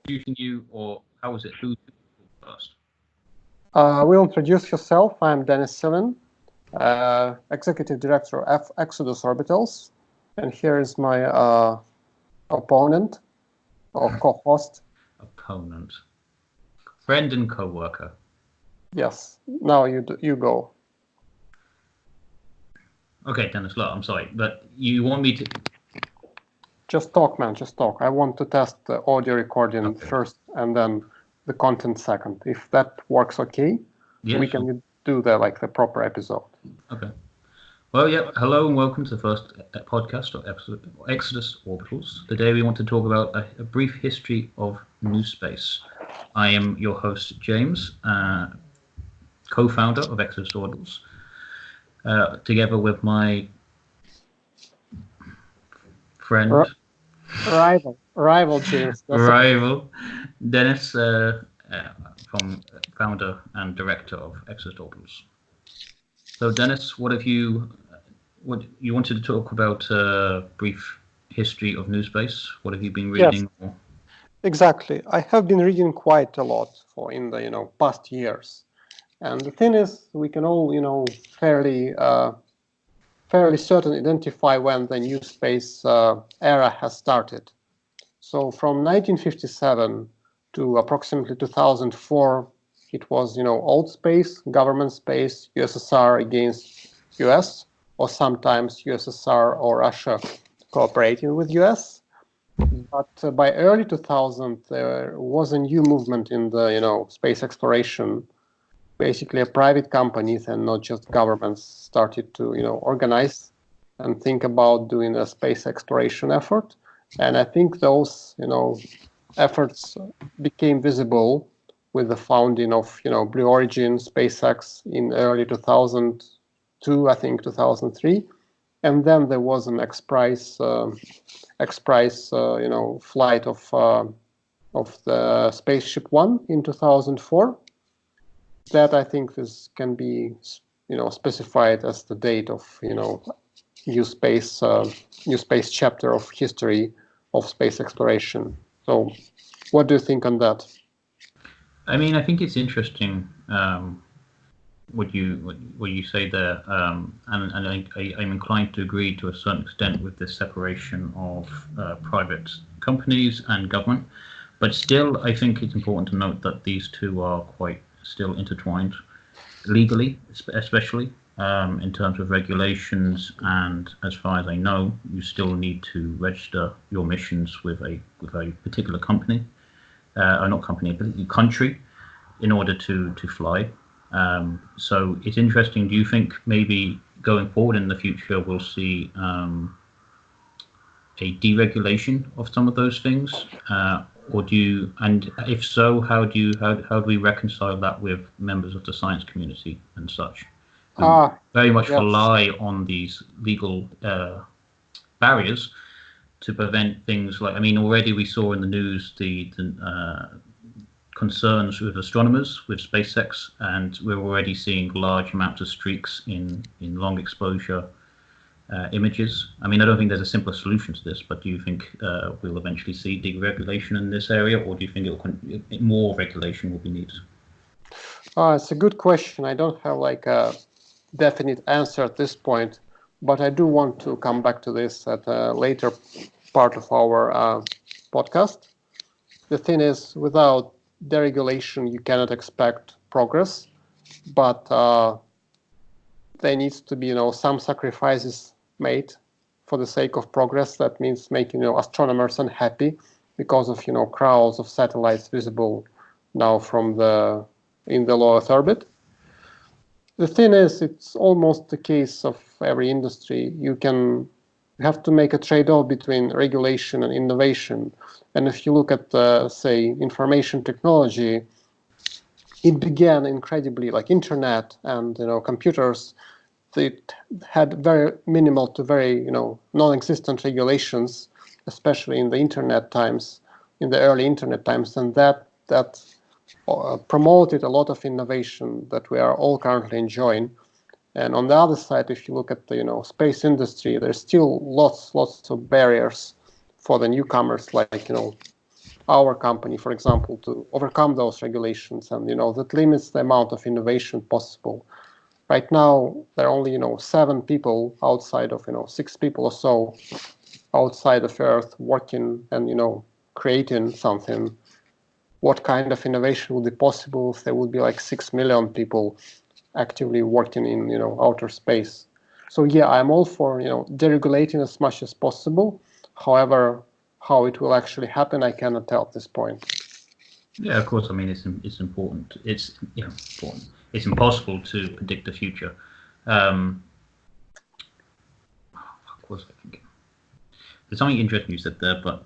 introducing you, or how was it? Who first? Will introduce yourself. I'm Dennis Silin, Executive Director of Exodus Orbitals. And here is my opponent or co-host. Opponent. Friend and co-worker. Yes. Now you go. Okay, Dennis, look, I'm sorry, but you want me to... Just talk, man. Just talk. I want to test the audio recording first and then the content second. If that works okay, we can do the proper episode. Okay. Well, yeah, hello and welcome to the first podcast of Exodus Orbitals. Today we want to talk about a brief history of New Space. I am your host, James, co-founder of Exodus Orbitals, together with my friend... Rival James. Rival Dennis, from founder and director of Exodus Orbitals. So, Dennis, what you wanted to talk about a brief history of New Space? What have you been reading? Yes, exactly. I have been reading quite a lot in the past years, and the thing is, we can all fairly certain identify when the New Space era has started. So from 1957 to approximately 2004, it was old space, government space, USSR against US, or sometimes USSR or Russia cooperating with US. But by early 2000, there was a new movement in the space exploration. Basically, private companies and not just governments started to organize and think about doing a space exploration effort. And I think those efforts became visible with the founding of Blue Origin, SpaceX in early 2002, I think 2003, and then there was an X Prize flight of the Spaceship One in 2004. That I think can be specified as the date of new space chapter of history of space exploration. So, what do you think on that? I mean, I think it's interesting what you say there, and I'm inclined to agree to a certain extent with this separation of private companies and government. But still, I think it's important to note that these two are quite still intertwined, legally, especially. In terms of regulations, and as far as I know, you still need to register your missions with a particular company, or not company, but country, in order to fly. So it's interesting. Do you think maybe going forward in the future we'll see a deregulation of some of those things, or do you? And if so, how do we reconcile that with members of the science community and such? Very much rely on these legal barriers to prevent things like, I mean, already we saw in the news the concerns with astronomers with SpaceX, and we're already seeing large amounts of streaks in long exposure images. I mean, I don't think there's a simpler solution to this, but do you think we'll eventually see deregulation in this area, or do you think more regulation will be needed? It's a good question. I don't have a definite answer at this point, but I do want to come back to this at a later part of our podcast. The thing is, without deregulation, you cannot expect progress, but there needs to be some sacrifices made for the sake of progress. That means making astronomers unhappy because of crowds of satellites visible now in the low Earth orbit. The thing is, it's almost the case of every industry. You have to make a trade-off between regulation and innovation. And if you look at, say, information technology, it began incredibly, like internet and computers. They had very minimal to very non-existent regulations, especially in the internet times, in the early internet times, and that promoted a lot of innovation that we are all currently enjoying. And on the other side, if you look at the space industry, there's still lots of barriers for the newcomers, like our company, for example, to overcome those regulations, and that limits the amount of innovation possible. Right now, there are only 7 people outside of 6 people or so outside of Earth working and creating something. What kind of innovation would be possible if there would be like 6 million people actively working in outer space? So yeah, I'm all for deregulating as much as possible. However, how it will actually happen, I cannot tell at this point. Yeah, of course. I mean, it's important. It's important. It's impossible to predict the future. Of course, I think there's something interesting you said there, but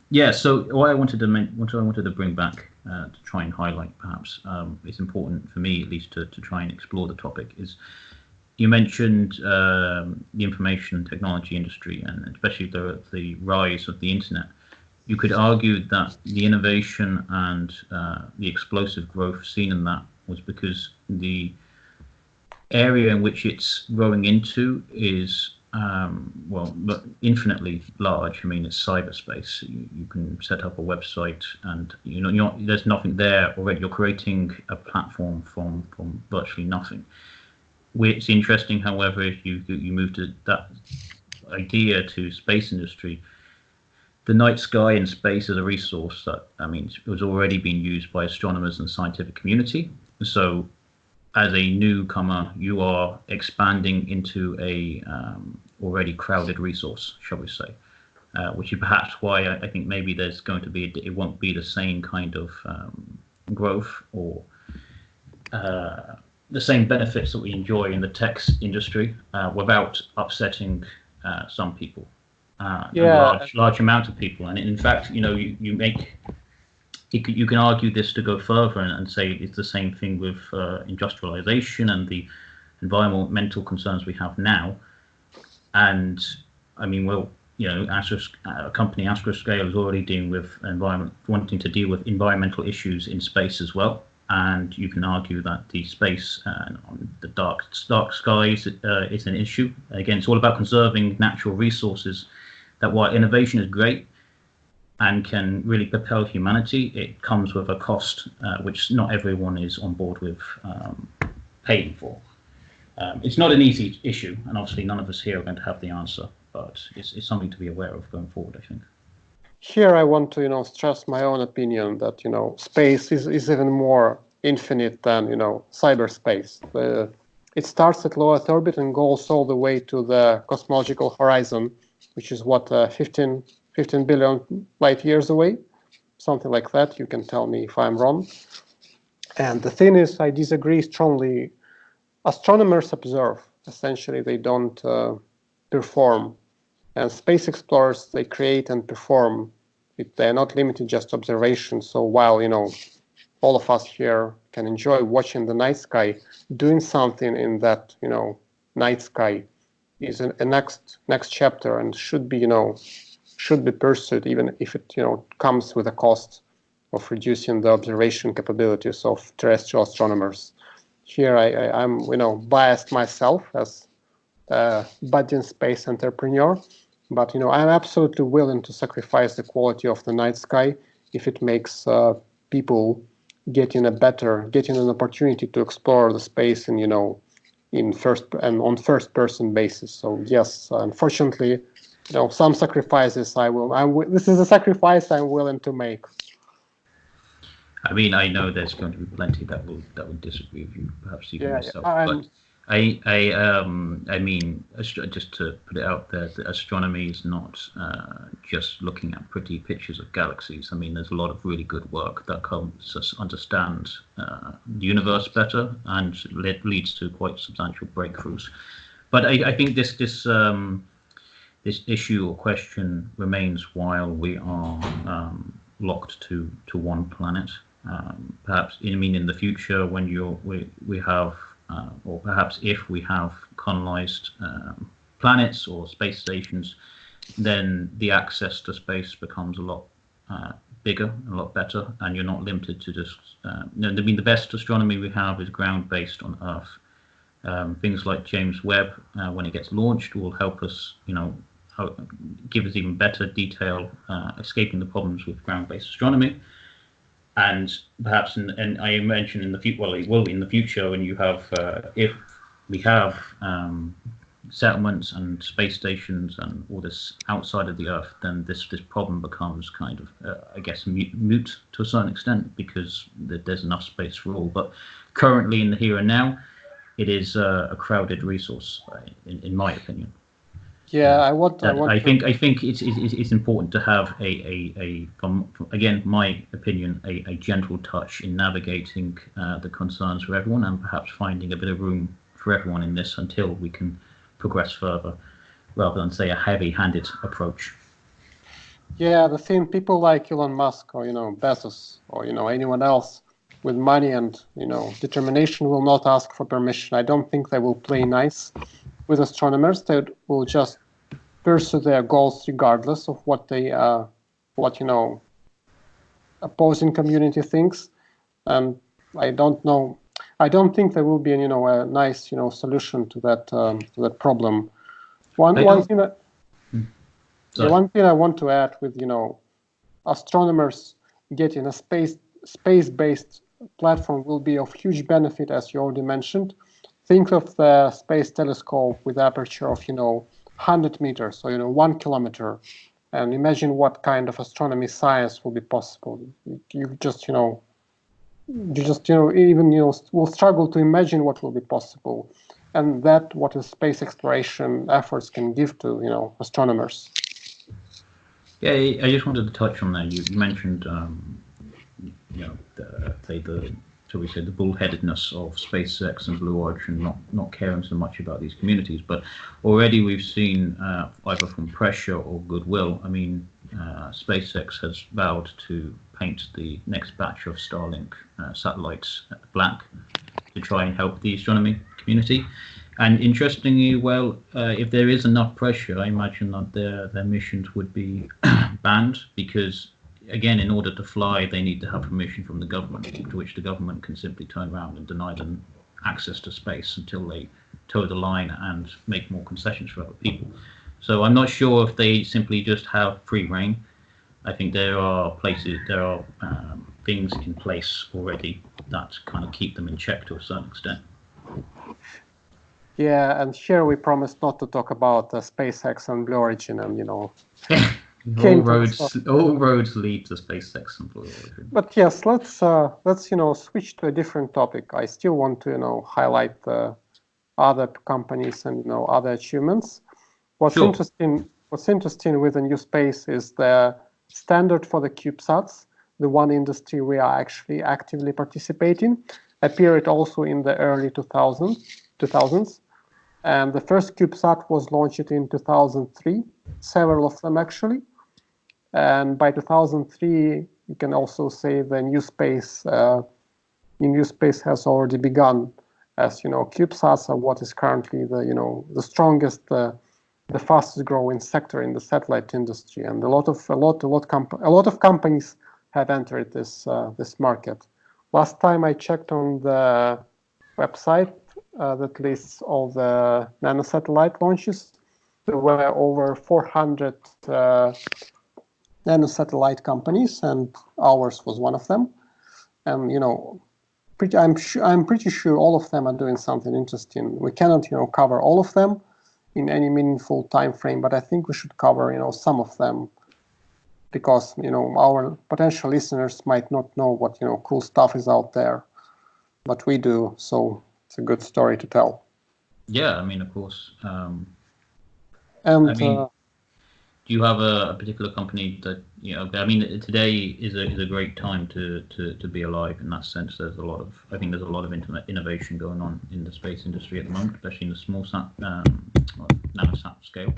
yeah. So what I wanted to bring back to try and highlight, perhaps, it's important for me at least to try and explore the topic is. You mentioned the information technology industry and especially the rise of the internet. You could argue that the innovation and the explosive growth seen in that was because the area in which it's growing into is infinitely large. I mean, it's cyberspace. You can set up a website, and there's nothing there already. You're creating a platform from virtually nothing. It's interesting, however, if you move to that idea to space industry, the night sky and space is a resource that, I mean, it was already being used by astronomers and scientific community. So as a newcomer, you are expanding into a already crowded resource, shall we say, which is perhaps why I think maybe there's going to be, it won't be the same kind of growth or the same benefits that we enjoy in the tech industry without upsetting some people, large amount of people. And in fact, you can argue this to go further and say it's the same thing with industrialization and the environmental concerns we have now. And I mean, a company Astroscale is already dealing with wanting to deal with environmental issues in space as well. And you can argue that the space on the dark skies is an issue. Again, it's all about conserving natural resources. That while innovation is great and can really propel humanity, it comes with a cost which not everyone is on board with paying for. It's not an easy issue, and obviously none of us here are going to have the answer, but it's something to be aware of going forward, I think. Here I want to stress my own opinion that space is even more infinite than cyberspace. It starts at low Earth orbit and goes all the way to the cosmological horizon, which is what 15 billion light years away, something like that. You can tell me if I'm wrong. And the thing is, I disagree strongly. Astronomers observe. Essentially, they don't perform. And space explorers, they create and perform. They're not limited just to observation. So while, all of us here can enjoy watching the night sky, doing something in that, night sky is a next chapter and should be pursued, even if it, comes with a cost of reducing the observation capabilities of terrestrial astronomers. Here I'm, biased myself as a budding space entrepreneur. But I'm absolutely willing to sacrifice the quality of the night sky if it makes people getting an opportunity to explore the space in on first person basis. So yes, unfortunately, some sacrifices this is a sacrifice I'm willing to make. I mean, I know there's going to be plenty that will disagree with you, perhaps even yourself. But I mean, just to put it out there, that astronomy is not just looking at pretty pictures of galaxies. I mean, there's a lot of really good work that comes to understand the universe better and leads to quite substantial breakthroughs. But I think this issue or question remains while we are locked to one planet. Perhaps in the future when we have. Or perhaps if we have colonized planets or space stations, then the access to space becomes a lot bigger, a lot better, and you're not limited to just. The best astronomy we have is ground-based on Earth. Things like James Webb, when it gets launched, will help us, give us even better detail, escaping the problems with ground-based astronomy. And perhaps, and I mentioned in the future, well, it will in the future when you have, if we have settlements and space stations and all this outside of the Earth, then this problem becomes kind of, I guess, moot to a certain extent, because there's enough space for all. But currently, in the here and now, it is a crowded resource, in my opinion. Yeah, I think it's important to have from again my opinion, a gentle touch in navigating the concerns for everyone, and perhaps finding a bit of room for everyone in this until we can progress further, rather than say a heavy-handed approach. Yeah, the thing, people like Elon Musk or Bezos or anyone else with money and determination will not ask for permission. I don't think they will play nice with astronomers. They will just pursue their goals regardless of what they opposing community thinks. And I don't think there will be a nice solution to that problem. One thing I want to add with astronomers getting a space-based platform will be of huge benefit, as you already mentioned. Think of the space telescope with aperture of 100 meters, so 1 kilometer, and imagine what kind of astronomy science will be possible. You just even will struggle to imagine what will be possible, and that what the space exploration efforts can give to astronomers. Yeah, I just wanted to touch on that. You mentioned the bullheadedness of SpaceX and Blue Origin not caring so much about these communities, but already we've seen either from pressure or goodwill. I mean, SpaceX has vowed to paint the next batch of Starlink satellites black to try and help the astronomy community. And interestingly, if there is enough pressure, I imagine that their missions would be banned, because again, in order to fly, they need to have permission from the government, to which the government can simply turn around and deny them access to space until they toe the line and make more concessions for other people. So I'm not sure if they simply just have free reign. I think there are things in place already that kind of keep them in check to a certain extent. Yeah, and here we promised not to talk about SpaceX and Blue Origin, and all roads lead to SpaceX and Blue Origin. But yes, let's switch to a different topic. I still want to highlight the other companies and other achievements. What's interesting with the new space is the standard for the CubeSats, the one industry we are actually actively participating, appeared also in the early 2000s. And the first CubeSat was launched in 2003, several of them actually. And by 2003, you can also say the new space has already begun. As CubeSats are what is currently the strongest, the fastest growing sector in the satellite industry, and a lot of companies have entered this market. Last time I checked on the website that lists all the nanosatellite launches, there were over 400 nanosatellite companies, and ours was one of them. And I'm pretty sure all of them are doing something interesting. We cannot cover all of them in any meaningful time frame, but I think we should cover some of them, because our potential listeners might not know what cool stuff is out there, but we do. So it's a good story to tell. Yeah, I mean, of course. Do you have a particular company that I mean, today is a great time to be alive in that sense. There's a lot of innovation going on in the space industry at the moment, especially in the small sat, nanosat scale.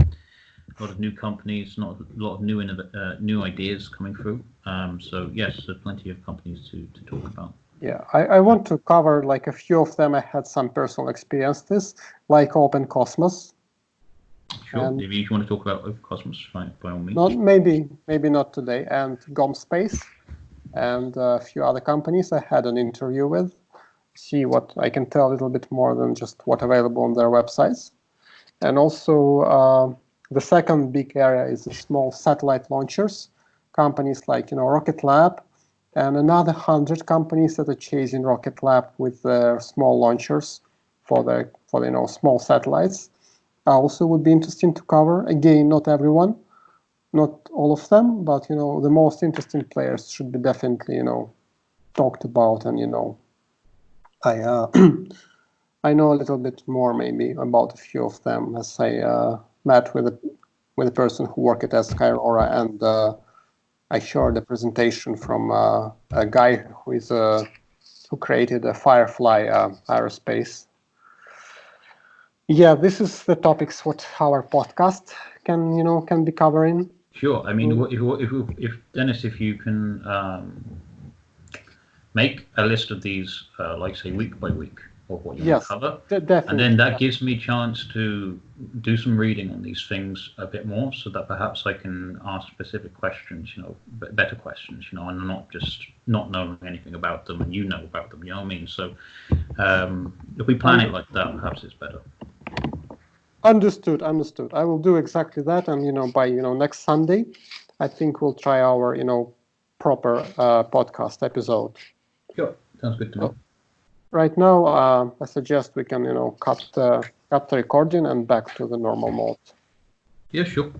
A lot of new companies, a lot of new ideas coming through. So yes, there's plenty of companies to talk about. Yeah, I want to cover like a few of them. I had some personal experience this, like Open Cosmos. Sure. And if you want to talk about Open Cosmos, fine, by all means. Maybe not today. And GomSpace and a few other companies I had an interview with. See what I can tell a little bit more than just what's available on their websites. And also The second big area is the small satellite launchers, companies like Rocket Lab, and another 100 companies that are chasing Rocket Lab with their small launchers for the small satellites. Also would be interesting to cover. Again, not everyone, not all of them, but the most interesting players should be definitely talked about. And I I know a little bit more maybe about a few of them, as I met with a person who worked at Skyrora, and I shared a presentation from a guy who created a Firefly aerospace. Yeah, this is the topics what our podcast can be covering. Sure. I mean, if Dennis, if you can make a list of these, like say week by week, of what you want to cover, definitely. And then that gives me a chance to do some reading on these things a bit more, so that perhaps I can ask specific questions, better questions, and not just not knowing anything about them and know about them. You know what I mean? So if we plan it like that, perhaps it's better. Understood. I will do exactly that, and by next Sunday, I think we'll try our proper podcast episode. Sure, sounds good to me. Right now, I suggest we can cut the recording and back to the normal mode. Yeah, sure.